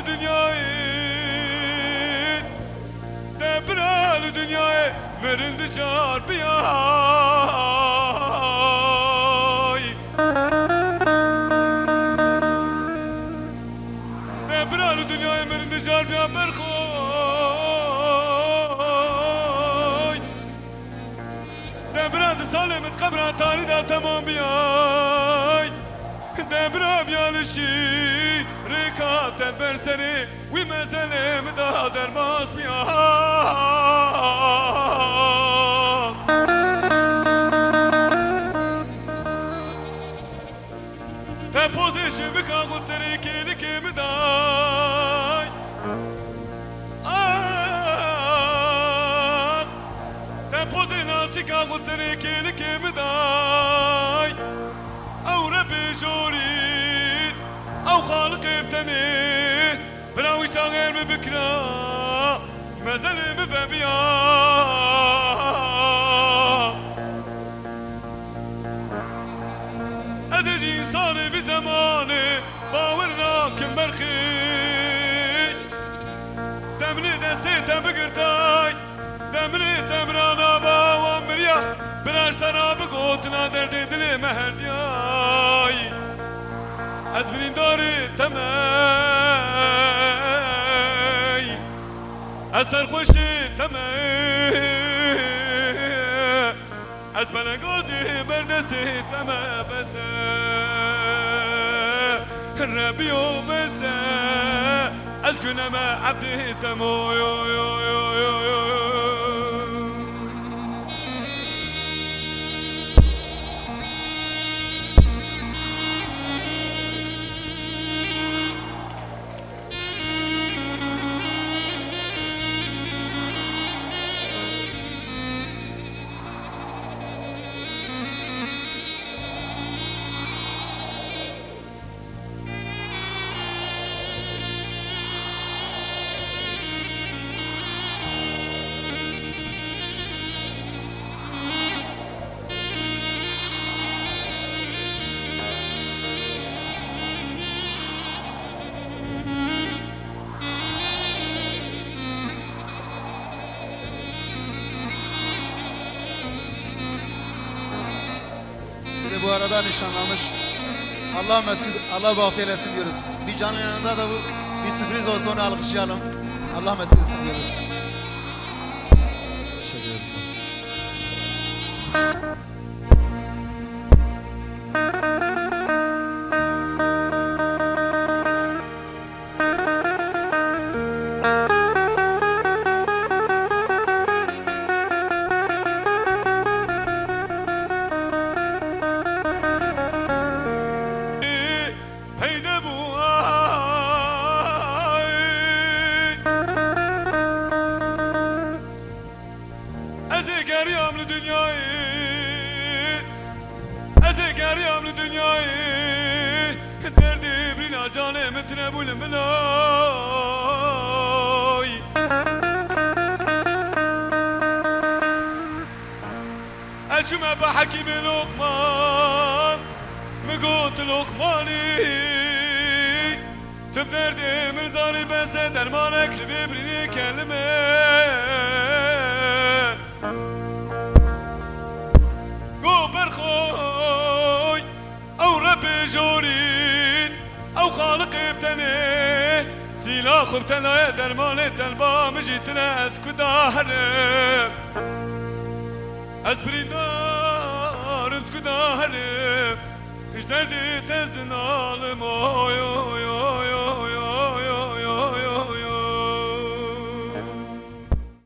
dünyayı Debrel dünyayı Verindi çarpıya Debrel dünyayı Verindi çarpıya berkoy Debrel salemet kabra tari da tamam biyay Debrel yanışı Rekat etber seni Ve meselem da dermaz biyay Te pozition bekagut seni kili kimi day Te pozition kagut seni kili kimi day أو ربي جوري أو خالق ابتني براوي شاغر ببكرة مازال ببابيا أدجي صاري بزماني باورنا كم برخي دمني دستي تبقرتاي دمني تمرانا باوامريا براش ترى بقوتنا دردي دلي مهردياي أزبرين داري تماي أسر خوشي تماي أزبلا قوزي بردسي تما بس الربيو بس أزكن ما عبدي تمو يو يو يو يو يو Bu arada nişanlanmış. Allah mesut, Allah bahtı eylesin diyoruz. Bir canın yanında da bu bir sürpriz olsa onu alkışlayalım. Allah mesut etsin diyoruz. Teşekkür ederim. جانم تنبول ملاي أشوما بحكي بلقمان مقوت لقماني تبدر دمر داري بس درمانك لببريني كلمة قو برخوي أو ربي جورين أو خالق ابتني سلاخ ابتنى درمان الدلبا مجيتنا اسكو داهرب اسبري دار اسكو داهرب اش دردي تزدن عالم اوي اوي